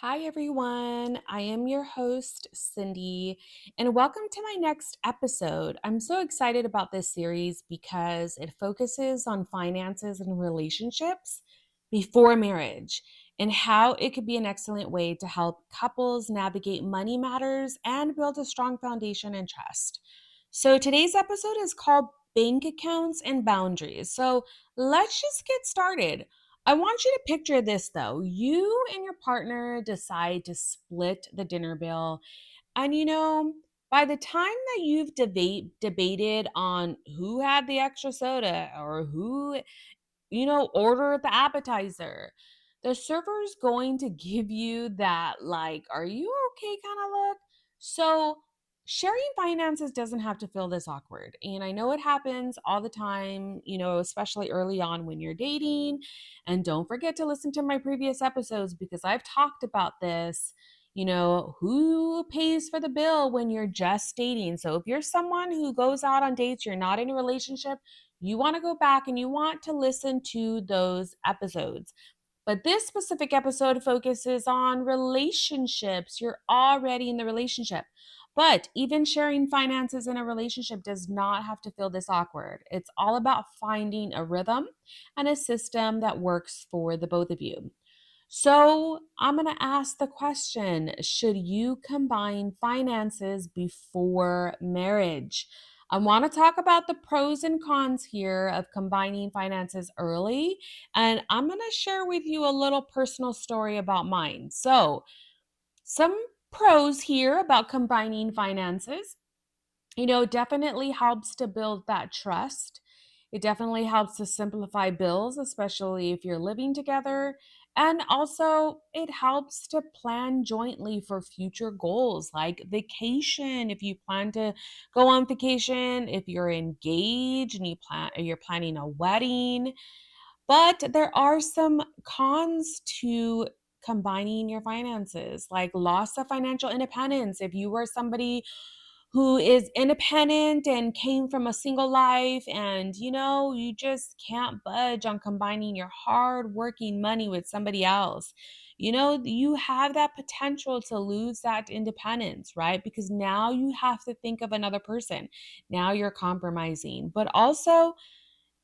Hi, everyone. I am your host, Cindy, and welcome to my next episode. I'm so excited about this series because it focuses on finances and relationships before marriage and how it could be an excellent way to help couples navigate money matters and build a strong foundation and trust. So, today's episode is called Bank Accounts and Boundaries. So, let's just get started. I want you to picture this though. You and your partner decide to split the dinner bill. And by the time that you've debated on who had the extra soda or who order the appetizer. The server's going to give you that, like, are you okay kind of look. So, sharing finances doesn't have to feel this awkward. And I know it happens all the time, especially early on when you're dating. And don't forget to listen to my previous episodes because I've talked about this. Who pays for the bill when you're just dating? So, if you're someone who goes out on dates, you're not in a relationship, you want to go back and you want to listen to those episodes. But this specific episode focuses on relationships. You're already in the relationship. But even sharing finances in a relationship does not have to feel this awkward. It's all about finding a rhythm and a system that works for the both of you. So, I'm going to ask the question: should you combine finances before marriage? I want to talk about the pros and cons here of combining finances early. And I'm going to share with you a little personal story about mine. So, some pros here about combining finances. Definitely helps to build that trust. It definitely helps to simplify bills, especially if you're living together. And also, it helps to plan jointly for future goals like vacation. If you plan to go on vacation, if you're engaged and you're planning a wedding. But there are some cons to combining your finances, like loss of financial independence. If you were somebody who is independent and came from a single life and you just can't budge on combining your hard working money with somebody else, you have that potential to lose that independence, right? Because now you have to think of another person. Now you're compromising. But also,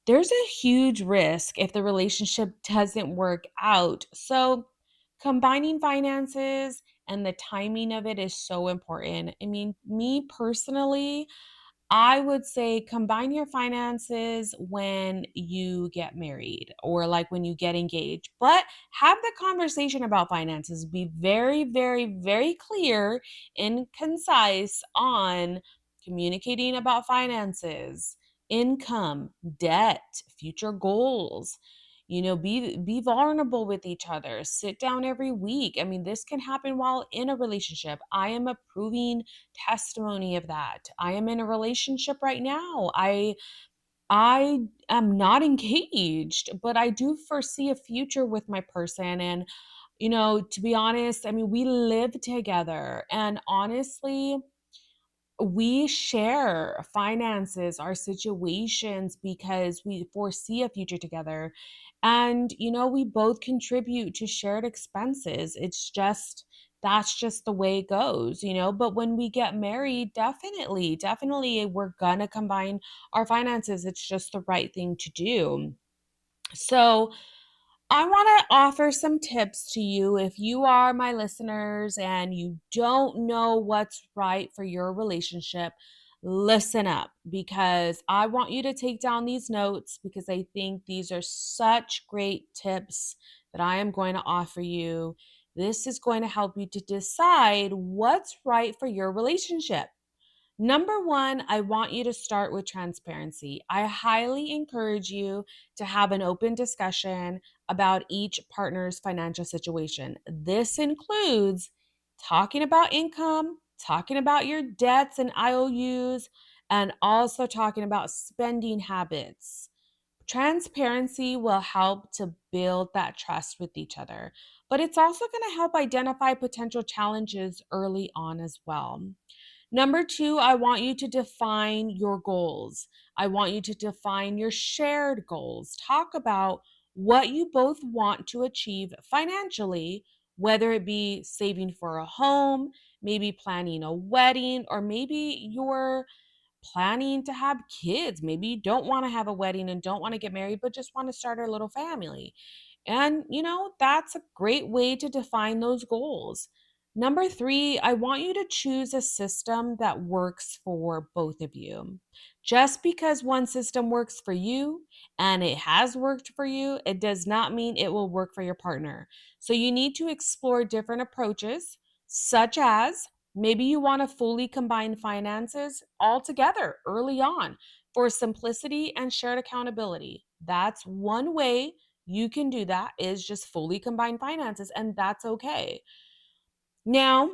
there's a huge risk if the relationship doesn't work out. So, combining finances and the timing of it is so important. I mean, me personally, I would say combine your finances when you get married or like when you get engaged, but have the conversation about finances. Be very, very, very clear and concise on communicating about finances, income, debt, future goals. Be vulnerable with each other. Sit down every week. I mean, this can happen while in a relationship. I am a proving testimony of that. I am in a relationship right now. I am not engaged, but I do foresee a future with my person. And to be honest, I mean, we live together, and honestly, we share finances, our situations, because we foresee a future together. And, we both contribute to shared expenses. That's just the way it goes. But when we get married, definitely, definitely, we're gonna combine our finances. It's just the right thing to do. So, I want to offer some tips to you if you are my listeners and you don't know what's right for your relationship. Listen up because I want you to take down these notes because I think these are such great tips that I am going to offer you. This is going to help you to decide what's right for your relationship. Number one, I want you to start with transparency. I highly encourage you to have an open discussion about each partner's financial situation. This includes talking about income, talking about your debts and IOUs, and also talking about spending habits. Transparency will help to build that trust with each other, but it's also going to help identify potential challenges early on as well. Number two, I want you to define your goals. I want you to define your shared goals. Talk about what you both want to achieve financially whether it be saving for a home, maybe planning a wedding, or maybe you're planning to have kids. Maybe you don't want to have a wedding and don't want to get married, but just want to start a little family. And, that's a great way to define those goals. Number three, I want you to choose a system that works for both of you. Just because one system works for you and it has worked for you, it does not mean it will work for your partner. So you need to explore different approaches, such as maybe you want to fully combine finances all together early on for simplicity and shared accountability. That's one way you can do that, is just fully combine finances, and that's okay. Now,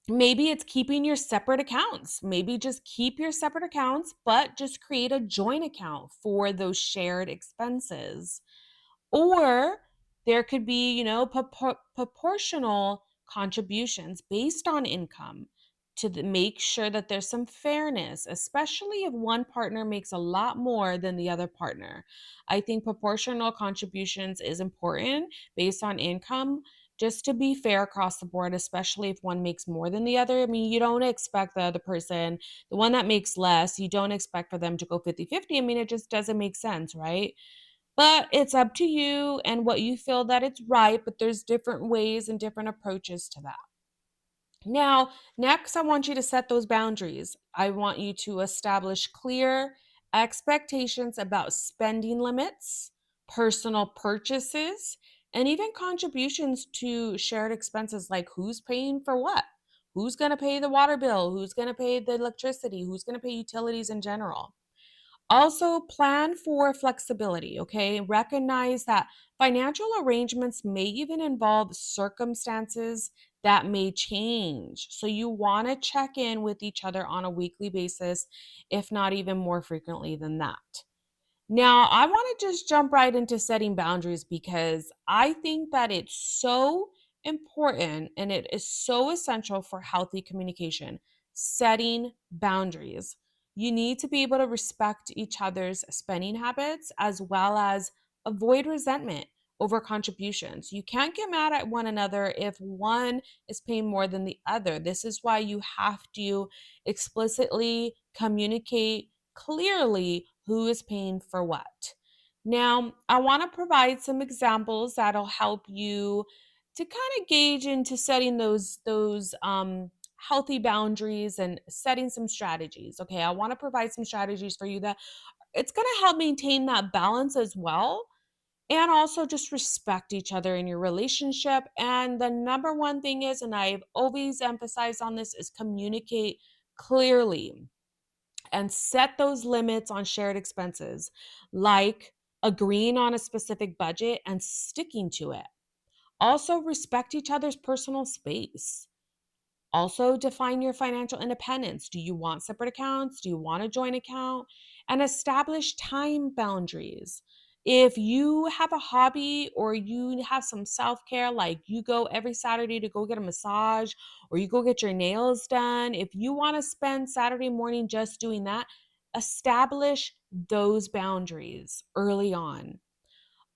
maybe it's keeping your separate accounts. Maybe just keep your separate accounts, but just create a joint account for those shared expenses. Or there could be, proportional contributions based on income to make sure that there's some fairness, especially if one partner makes a lot more than the other partner. I think proportional contributions is important based on income, just to be fair across the board, especially if one makes more than the other. I mean, you don't expect the other person, the one that makes less, you don't expect for them to go 50-50. I mean, it just doesn't make sense, right? But it's up to you and what you feel that it's right, but there's different ways and different approaches to that. Now, next, I want you to set those boundaries. I want you to establish clear expectations about spending limits, personal purchases, and even contributions to shared expenses, like who's paying for what? Who's going to pay the water bill? Who's going to pay the electricity? Who's going to pay utilities in general? Also, plan for flexibility, okay? Recognize that financial arrangements may even involve circumstances that may change. So, you want to check in with each other on a weekly basis, if not even more frequently than that. Now, I want to just jump right into setting boundaries because I think that it's so important and it is so essential for healthy communication. Setting boundaries. You need to be able to respect each other's spending habits as well as avoid resentment over contributions. You can't get mad at one another if one is paying more than the other. This is why you have to explicitly communicate clearly who is paying for what. Now, I want to provide some examples that'll help you to kind of gauge into setting those healthy boundaries and setting some strategies. Okay, I want to provide some strategies for you that it's going to help maintain that balance as well, and also just respect each other in your relationship. And the number one thing is, and I've always emphasized on this, is communicate clearly and set those limits on shared expenses, like agreeing on a specific budget and sticking to it. Also, respect each other's personal space. Also, define your financial independence. Do you want separate accounts? Do you want a joint account? And establish time boundaries. If you have a hobby or you have some self care, like you go every Saturday to go get a massage or you go get your nails done, if you want to spend Saturday morning just doing that, establish those boundaries early on.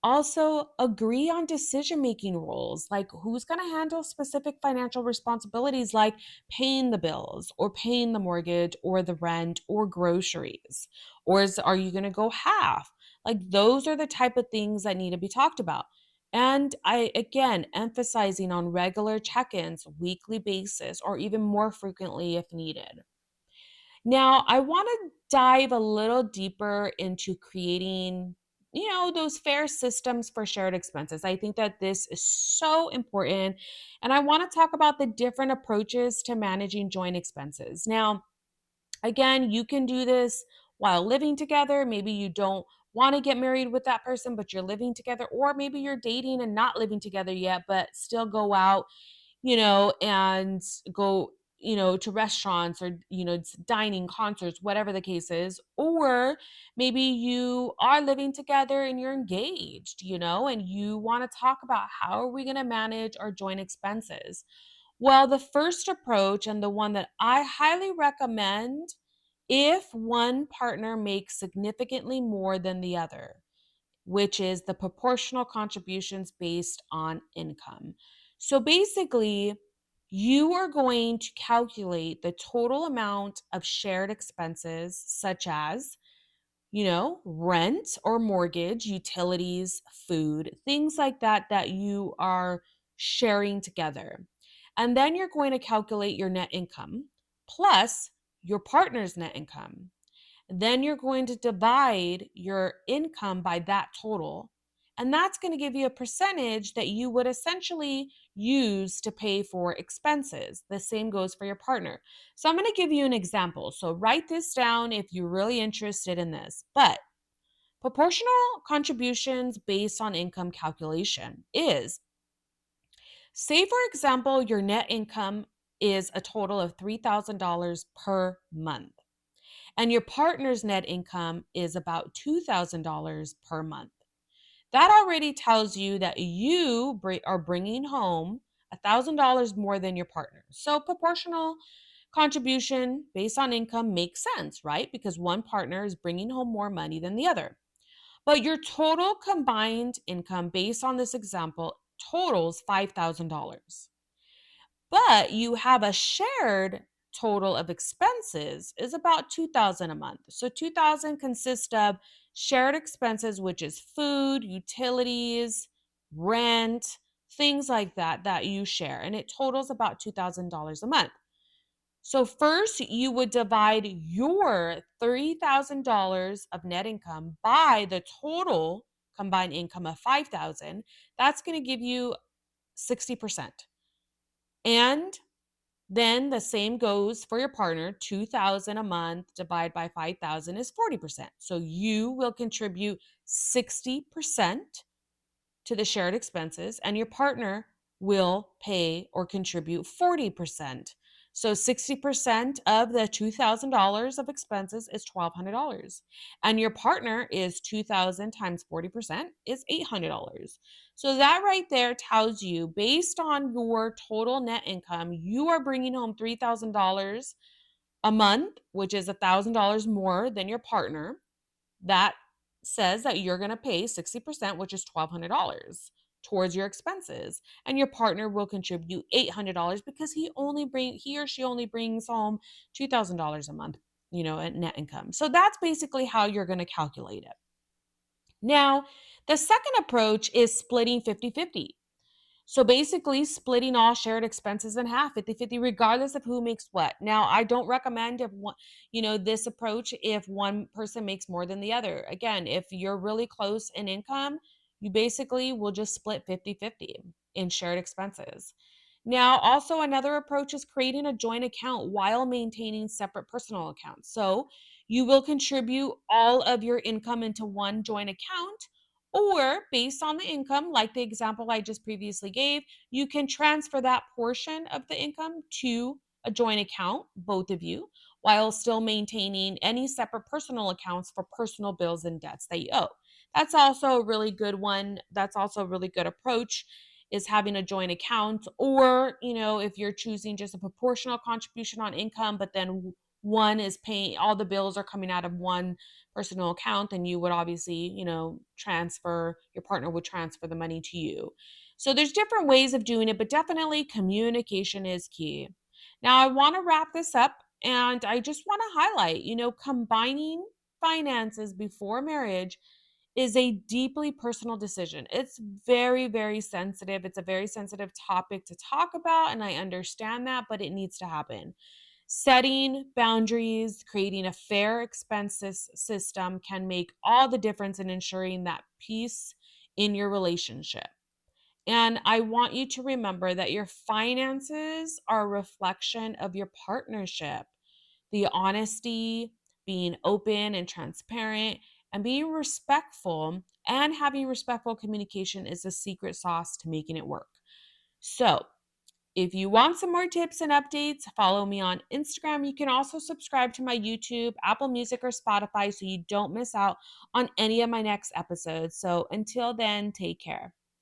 Also, agree on decision making roles, like who's going to handle specific financial responsibilities like paying the bills or paying the mortgage or the rent or groceries. Are you going to go half? Like, those are the type of things that need to be talked about. And I, again, emphasizing on regular check ins, weekly basis, or even more frequently if needed. Now, I want to dive a little deeper into creating, those fair systems for shared expenses. I think that this is so important. And I want to talk about the different approaches to managing joint expenses. Now, again, you can do this while living together. Maybe you don't want to get married with that person, but you're living together, or maybe you're dating and not living together yet, but still go out, and go, to restaurants or, dining, concerts, whatever the case is. Or maybe you are living together and you're engaged, and you want to talk about how are we going to manage our joint expenses. Well, the first approach, and the one that I highly recommend, if one partner makes significantly more than the other, which is the proportional contributions based on income. So basically, you are going to calculate the total amount of shared expenses, such as, rent or mortgage, utilities, food, things like that, that you are sharing together. And then you're going to calculate your net income plus your partner's net income. Then you're going to divide your income by that total. And that's going to give you a percentage that you would essentially use to pay for expenses. The same goes for your partner. So I'm going to give you an example. So write this down if you're really interested in this. But proportional contributions based on income calculation is, say, for example, your net income is a total of $3,000 per month and your partner's net income is about $2,000 per month. That already tells you that you are bringing home $1,000 more than your partner. So proportional contribution based on income makes sense, right? Because one partner is bringing home more money than the other. But your total combined income based on this example totals $5,000. But you have a shared total of expenses is about 2,000 a month. So 2,000 consists of shared expenses, which is food, utilities, rent, things like that that you share, and it totals about $2,000 a month. So first you would divide your $3,000 of net income by the total combined income of 5,000. That's going to give you 60%. And then the same goes for your partner. 2,000 a month divided by 5,000 is 40%. So you will contribute 60% to the shared expenses and your partner will pay or contribute 40%. So 60% of the $2,000 of expenses is $1,200. And your partner is 2,000 times 40% is $800. So that right there tells you, based on your total net income, you are bringing home $3,000 a month, which is $1,000 more than your partner. That says that you're going to pay 60%, which is $1,200 towards your expenses, and your partner will contribute $800 because he or she only brings home $2,000 a month, at net income. So that's basically how you're going to calculate it. Now, the second approach is splitting 50-50. So basically splitting all shared expenses in half, 50-50, regardless of who makes what. Now, I don't recommend this approach if one person makes more than the other. Again, if you're really close in income, you basically will just split 50-50 in shared expenses. Now, also another approach is creating a joint account while maintaining separate personal accounts. So you will contribute all of your income into one joint account, or based on the income, like the example I just previously gave, you can transfer that portion of the income to a joint account, both of you, while still maintaining any separate personal accounts for personal bills and debts that you owe. That's also a really good one. That's also a really good approach, is having a joint account. Or, if you're choosing just a proportional contribution on income, but then one is paying, all the bills are coming out of one personal account, then you would obviously, your partner would transfer the money to you. So there's different ways of doing it, but definitely communication is key. Now, I want to wrap this up and I just want to highlight, combining finances before marriage is a deeply personal decision. It's very, very sensitive. It's a very sensitive topic to talk about, and I understand that, but it needs to happen. Setting boundaries, creating a fair expenses system can make all the difference in ensuring that peace in your relationship. And I want you to remember that your finances are a reflection of your partnership. The honesty, being open and transparent, and being respectful and having respectful communication is the secret sauce to making it work. So, if you want some more tips and updates, follow me on Instagram. You can also subscribe to my YouTube, Apple Music, or Spotify so you don't miss out on any of my next episodes. So, until then, take care.